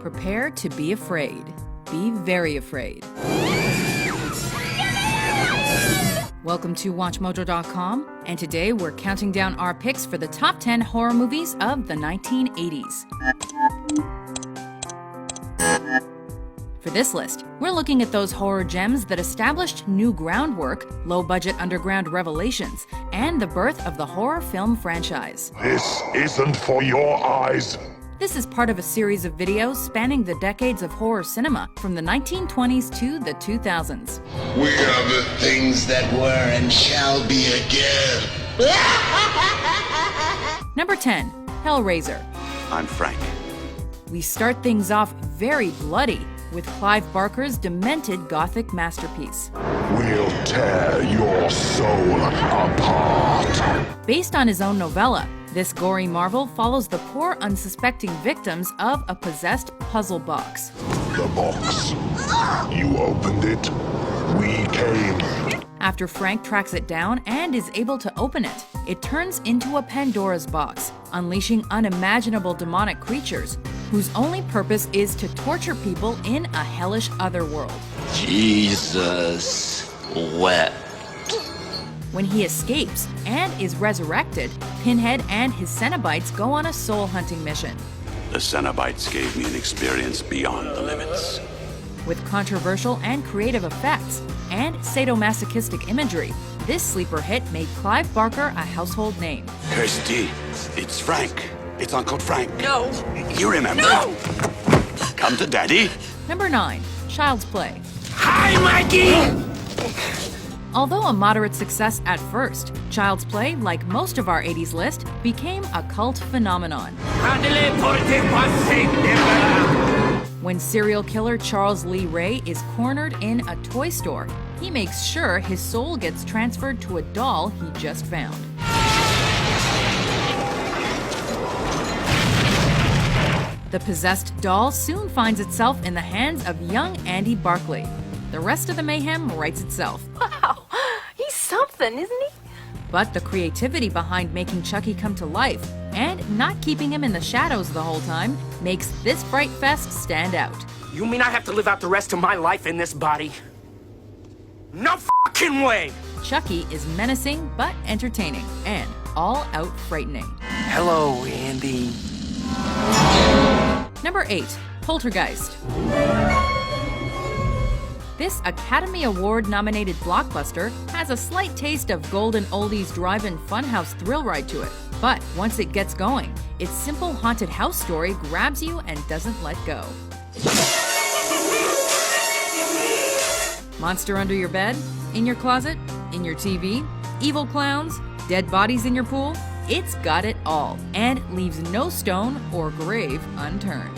Prepare to be afraid. Be very afraid. Welcome to WatchMojo.com, and today we're counting down our picks for the top 10 horror movies of the 1980s. For this list, we're looking at those horror gems that established new groundwork, low-budget underground revelations, and the birth of the horror film franchise. This isn't for your eyes. This is part of a series of videos spanning the decades of horror cinema from the 1920s to the 2000s. We are the things that were and shall be again. Number 10, Hellraiser. I'm Frank. We start things off very bloody with Clive Barker's demented gothic masterpiece. We'll tear your soul apart. Based on his own novella, this gory marvel follows the poor unsuspecting victims of a possessed puzzle box. The box. You opened it. We came. After Frank tracks it down and is able to open it, it turns into a Pandora's box, unleashing unimaginable demonic creatures whose only purpose is to torture people in a hellish otherworld. Jesus wept. When he escapes and is resurrected, Pinhead and his Cenobites go on a soul-hunting mission. The Cenobites gave me an experience beyond the limits. With controversial and creative effects and sadomasochistic imagery, this sleeper hit made Clive Barker a household name. Kirsty, it's Frank. It's Uncle Frank. No! You remember? No! Come to Daddy. Number 9, Child's Play. Hi, Mikey! Although a moderate success at first, Child's Play, like most of our 80s list, became a cult phenomenon. When serial killer Charles Lee Ray is cornered in a toy store, he makes sure his soul gets transferred to a doll he just found. The possessed doll soon finds itself in the hands of young Andy Barclay. The rest of the mayhem writes itself. Wow, he's something, isn't he? But the creativity behind making Chucky come to life and not keeping him in the shadows the whole time makes this Fright Fest stand out. You mean I have to live out the rest of my life in this body? No fucking way! Chucky is menacing but entertaining and all out frightening. Hello, Andy. Number 8, Poltergeist. This Academy Award-nominated blockbuster has a slight taste of golden oldies drive-in funhouse thrill ride to it. But once it gets going, its simple haunted house story grabs you and doesn't let go. Monster under your bed? In your closet? In your TV? Evil clowns? Dead bodies in your pool? It's got it all and leaves no stone or grave unturned.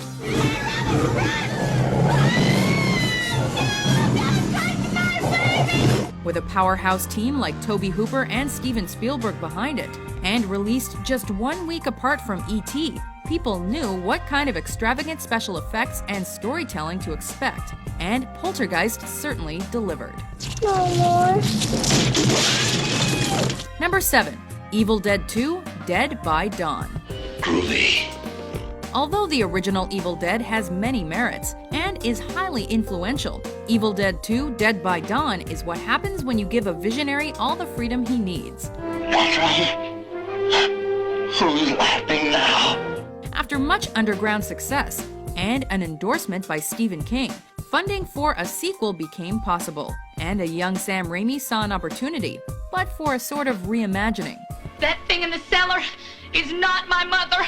With a powerhouse team like Tobe Hooper and Steven Spielberg behind it, and released just 1 week apart from E.T., people knew what kind of extravagant special effects and storytelling to expect, and Poltergeist certainly delivered. No more. Number 7, Evil Dead 2: Dead by Dawn. Groovy. Although the original Evil Dead has many merits and is highly influential, Evil Dead 2: Dead by Dawn is what happens when you give a visionary all the freedom he needs. What's wrong? Who's laughing now? After much underground success and an endorsement by Stephen King, funding for a sequel became possible, and a young Sam Raimi saw an opportunity, but for a sort of reimagining. That thing in the cellar is not my mother.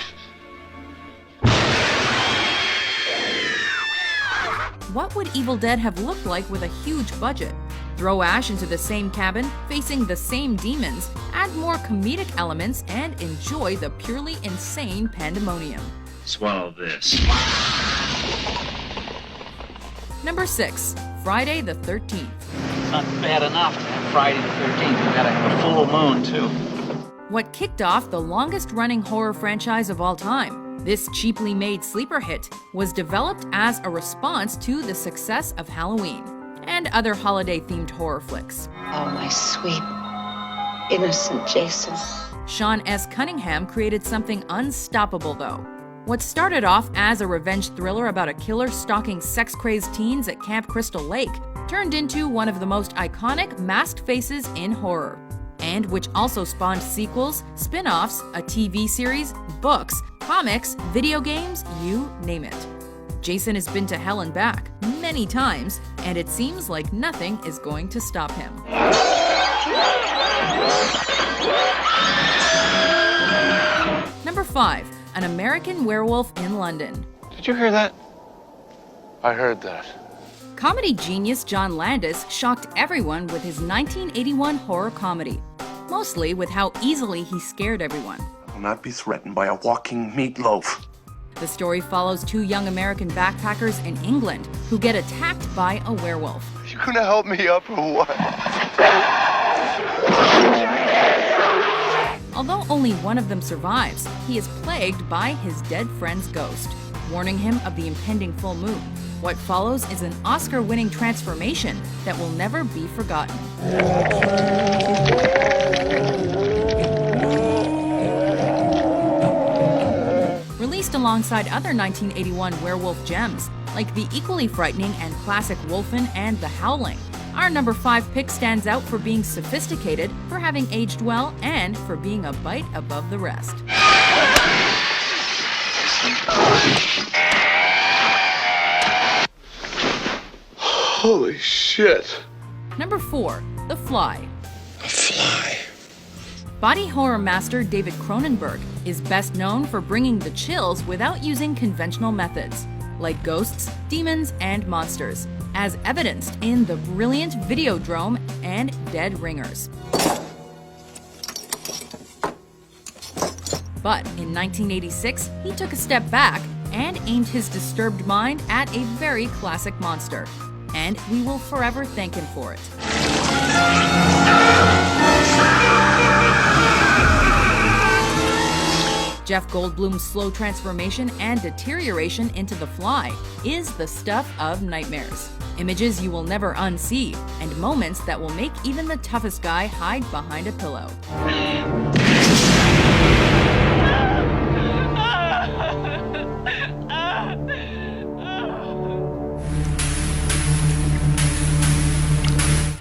What would Evil Dead have looked like with a huge budget? Throw Ash into the same cabin, facing the same demons, add more comedic elements, and enjoy the purely insane pandemonium. Swallow this. Number 6, Friday the 13th. Not bad enough to have Friday the 13th. We got a full moon, too. What kicked off the longest-running horror franchise of all time, this cheaply made sleeper hit was developed as a response to the success of Halloween and other holiday-themed horror flicks. Oh, my sweet, innocent Jason. Sean S. Cunningham created something unstoppable, though. What started off as a revenge thriller about a killer stalking sex-crazed teens at Camp Crystal Lake turned into one of the most iconic masked faces in horror, and which also spawned sequels, spin-offs, a TV series, books, comics, video games, you name it. Jason has been to hell and back many times, and it seems like nothing is going to stop him. Number 5. An American Werewolf in London. Did you hear that? I heard that. Comedy genius John Landis shocked everyone with his 1981 horror comedy, mostly with how easily he scared everyone. I will not be threatened by a walking meatloaf. The story follows 2 young American backpackers in England who get attacked by a werewolf. You gonna help me up or what? Although only one of them survives, he is plagued by his dead friend's ghost, warning him of the impending full moon. What follows is an Oscar-winning transformation that will never be forgotten. Released alongside other 1981 werewolf gems, like the equally frightening and classic Wolfen and The Howling, our number 5 pick stands out for being sophisticated, for having aged well, and for being a bite above the rest. Holy shit. Number 4. The Fly. A fly. Body horror master David Cronenberg is best known for bringing the chills without using conventional methods, like ghosts, demons, and monsters, as evidenced in the brilliant Videodrome and Dead Ringers. But in 1986, he took a step back and aimed his disturbed mind at a very classic monster, and we will forever thank him for it. Jeff Goldblum's slow transformation and deterioration into the Fly is the stuff of nightmares. Images you will never unsee, and moments that will make even the toughest guy hide behind a pillow.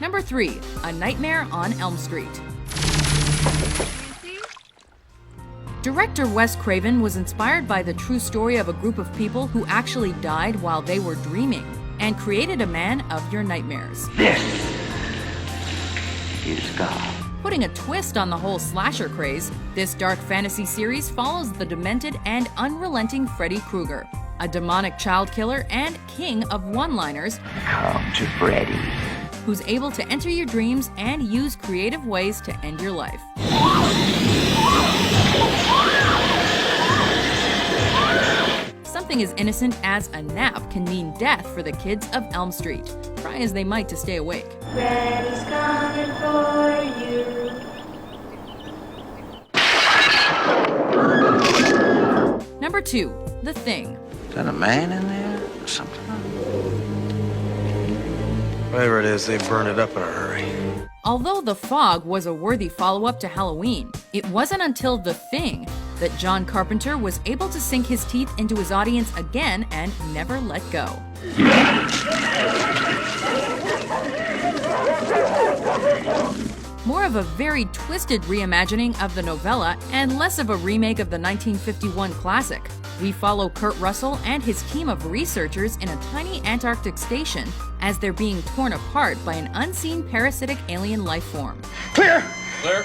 Number 3. A Nightmare on Elm Street. Director Wes Craven was inspired by the true story of a group of people who actually died while they were dreaming, and created a man of your nightmares. This is God. Putting a twist on the whole slasher craze, this dark fantasy series follows the demented and unrelenting Freddy Krueger, a demonic child killer and king of one-liners. Come to Freddy. Who's able to enter your dreams and use creative ways to end your life. Something as innocent as a nap can mean death for the kids of Elm Street, try as they might to stay awake. Freddy's coming for you. Number 2. The Thing. Is that a man in there or something? Whatever it is, they burn it up in a hurry. Although The Fog was a worthy follow-up to Halloween, it wasn't until The Thing that John Carpenter was able to sink his teeth into his audience again and never let go. More of a very twisted reimagining of the novella and less of a remake of the 1951 classic. We follow Kurt Russell and his team of researchers in a tiny Antarctic station as they're being torn apart by an unseen parasitic alien life form. Clear! Clear.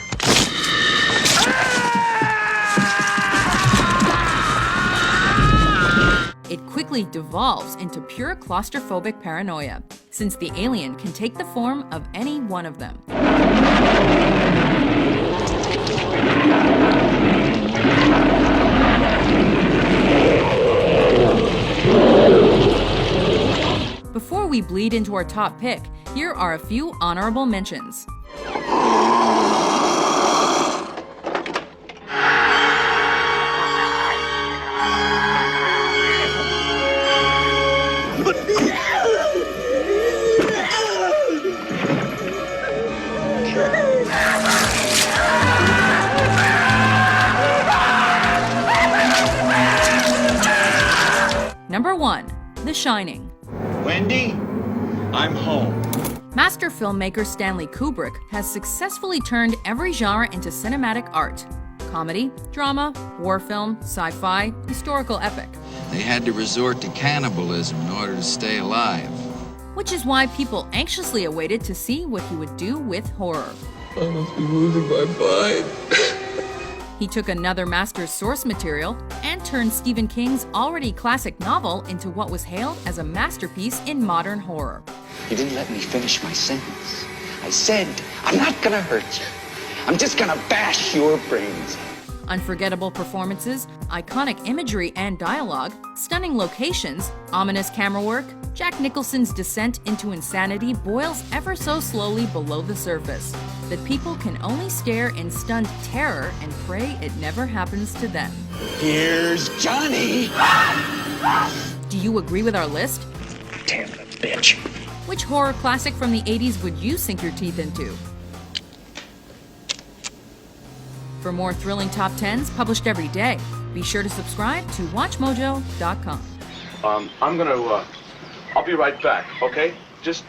It quickly devolves into pure claustrophobic paranoia, since the alien can take the form of any one of them. Before we bleed into our top pick, here are a few honorable mentions. Number 1. The Shining. Wendy, I'm home. Master filmmaker Stanley Kubrick has successfully turned every genre into cinematic art. Comedy, drama, war film, sci-fi, historical epic. They had to resort to cannibalism in order to stay alive. Which is why people anxiously awaited to see what he would do with horror. I must be losing my mind. He took another master's source material and turned Stephen King's already classic novel into what was hailed as a masterpiece in modern horror. You didn't let me finish my sentence. I said, I'm not gonna hurt you. I'm just gonna bash your brains. Unforgettable performances, iconic imagery and dialogue, stunning locations, ominous camera work, Jack Nicholson's descent into insanity boils ever so slowly below the surface, that people can only stare in stunned terror and pray it never happens to them. Here's Johnny! Do you agree with our list? Damn the bitch. Which horror classic from the 80s would you sink your teeth into? For more thrilling top 10s published every day, be sure to subscribe to WatchMojo.com. I'll be right back, okay? Just,